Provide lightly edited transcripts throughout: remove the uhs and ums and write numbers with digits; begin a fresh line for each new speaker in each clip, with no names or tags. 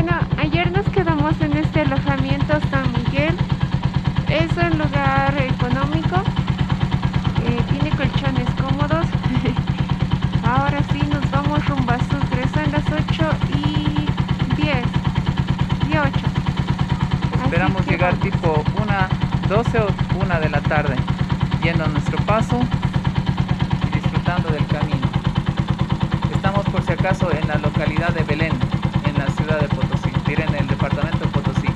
Bueno, ayer nos quedamos en este alojamiento San Miguel. Es un lugar económico, tiene colchones cómodos. Ahora sí nos vamos rumbo a Sucre, son las 8:10, y 8. Así
Esperamos
que
llegar
vamos.
tipo 12 o 1 de la tarde, yendo a nuestro paso y disfrutando del camino. Estamos por si acaso en la localidad de Belén, en la ciudad de Potosí, diré en el departamento de Potosí.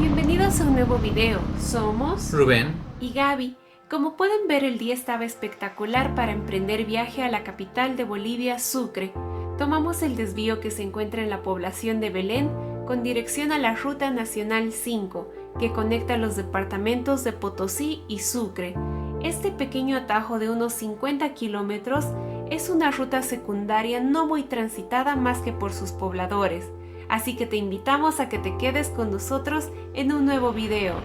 Bienvenidos a un nuevo video, somos
Rubén,
y Gaby. Como pueden ver, el día estaba espectacular para emprender viaje a la capital de Bolivia, Sucre. Tomamos el desvío que se encuentra en la población de Belén con dirección a la Ruta Nacional 5, que conecta los departamentos de Potosí y Sucre. Este pequeño atajo de unos 50 kilómetros es una ruta secundaria no muy transitada más que por sus pobladores. Así que te invitamos a que te quedes con nosotros en un nuevo video.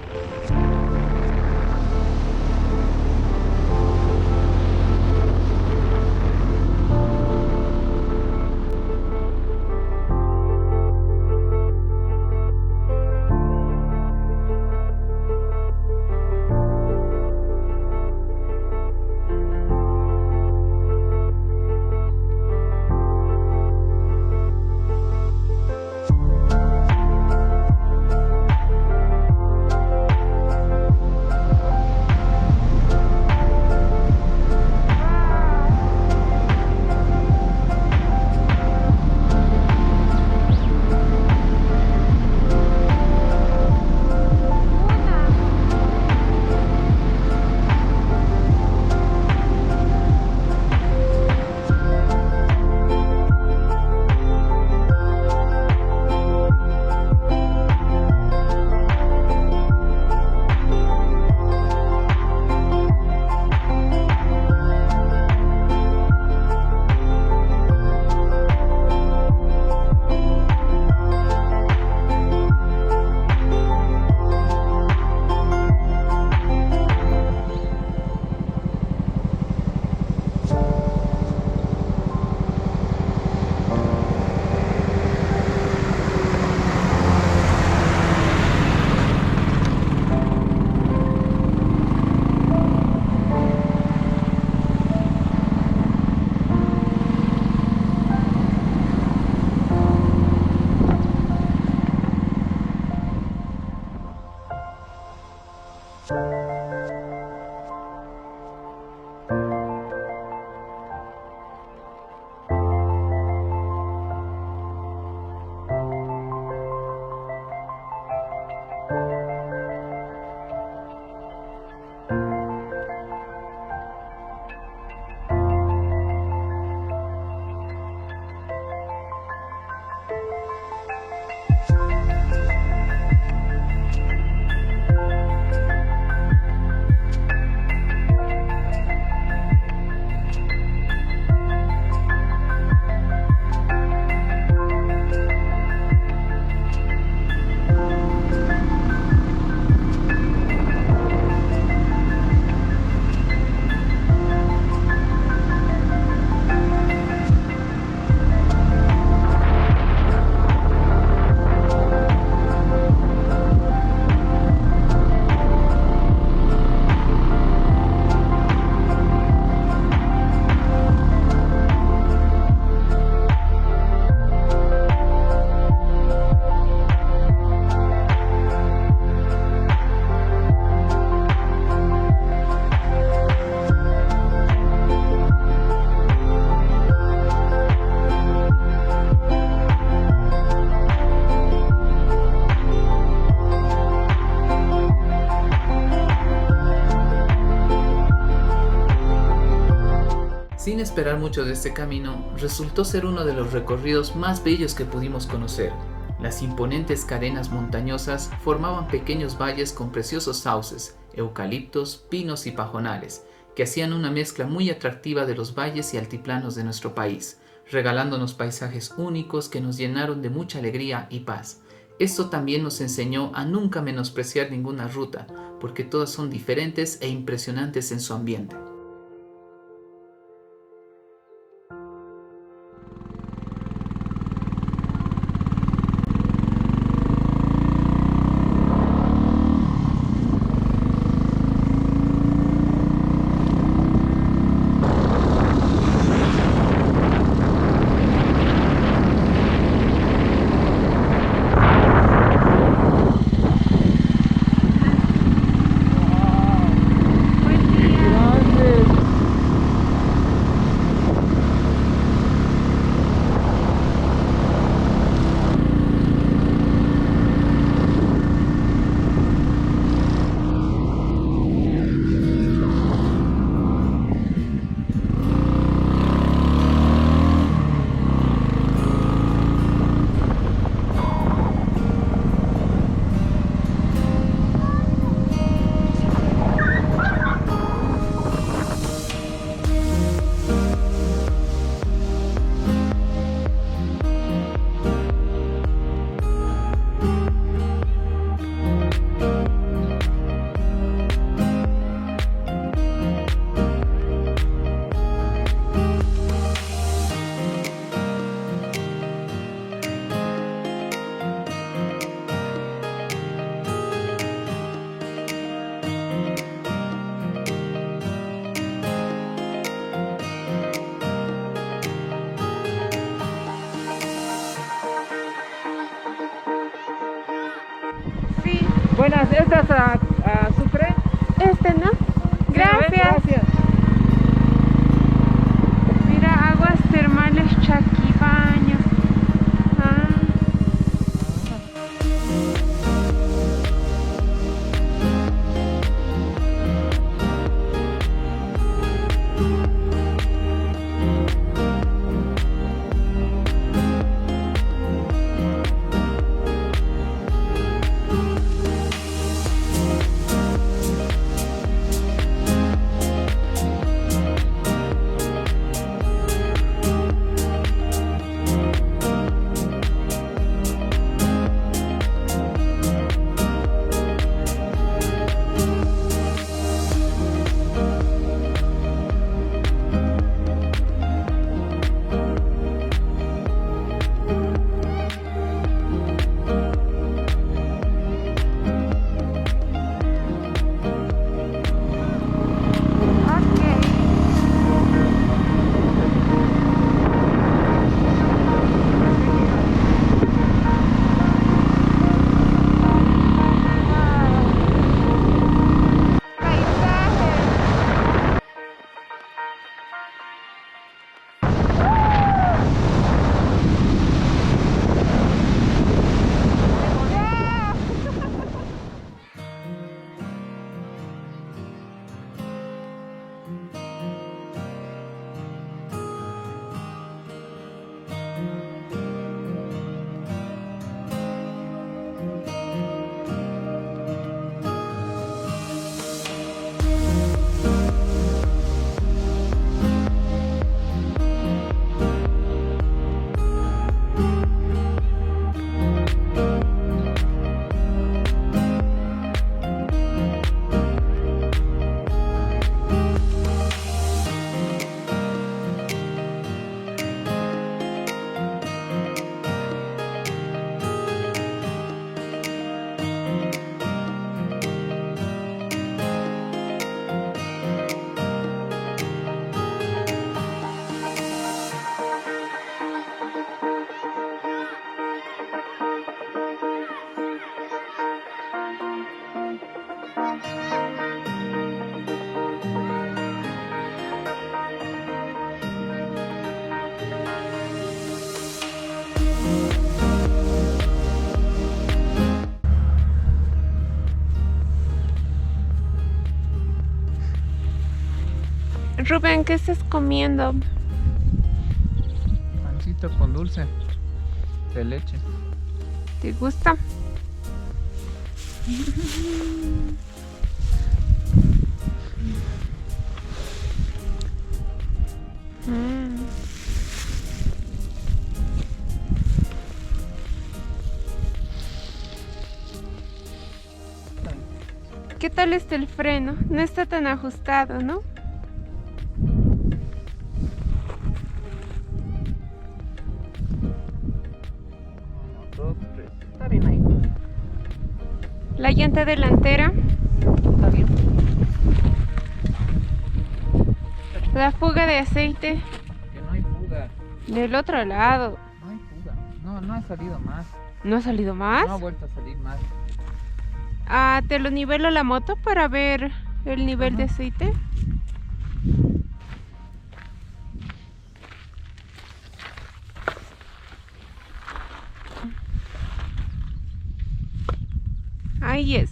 sin esperar mucho de este camino, resultó ser uno de los recorridos más bellos que pudimos conocer. Las imponentes cadenas montañosas formaban pequeños valles con preciosos sauces, eucaliptos, pinos y pajonales, que hacían una mezcla muy atractiva de los valles y altiplanos de nuestro país, regalándonos paisajes únicos que nos llenaron de mucha alegría y paz. Esto también nos enseñó a nunca menospreciar ninguna ruta, porque todas son diferentes e impresionantes en su ambiente.
Sí,
Buenas, ¿estas a Sucre?
¿no? Gracias.
Gracias.
Mira, aguas termales Chaquibaños. Ah. Rubén, ¿qué estás comiendo?
Pancito con dulce de leche.
¿Te gusta? Mm. ¿Qué tal está el freno? No está tan ajustado, ¿no?
Uno, dos, tres. Está bien ahí.
La llanta delantera,
Está bien.
la fuga de aceite
Que no hay fuga.
del otro lado.
No hay fuga. No, no ha salido más.
¿No ha salido más?
No ha vuelto a salir más.
Ah, te lo nivelo la moto para ver el nivel de
Ajá.
aceite. Ahí es.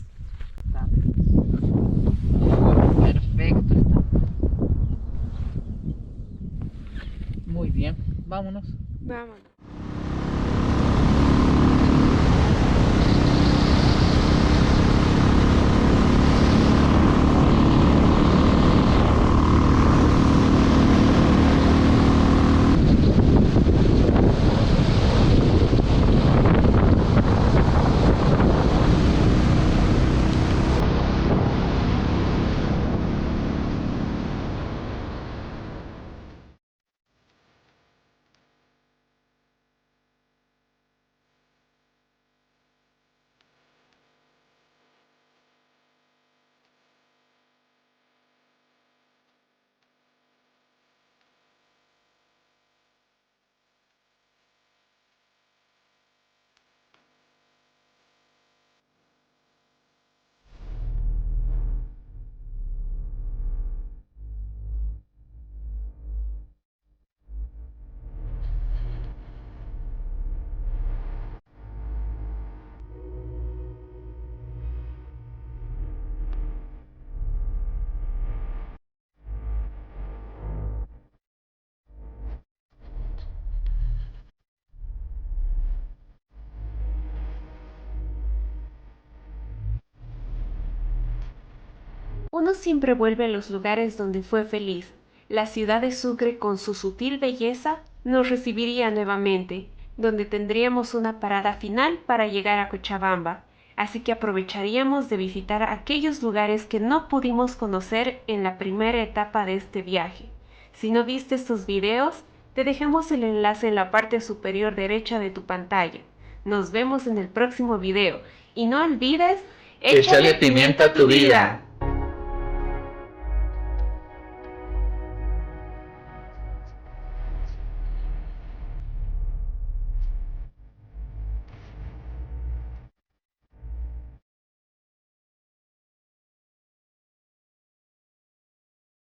Está. Perfecto está. Muy bien. Vámonos.
Vámonos.
Uno siempre vuelve a los lugares donde fue feliz. La ciudad de Sucre con su sutil belleza nos recibiría nuevamente, donde tendríamos una parada final para llegar a Cochabamba, así que aprovecharíamos de visitar aquellos lugares que no pudimos conocer en la primera etapa de este viaje. Si no viste estos videos, te dejamos el enlace en la parte superior derecha de tu pantalla. Nos vemos en el próximo video y no olvides,
Échale pimienta a tu vida.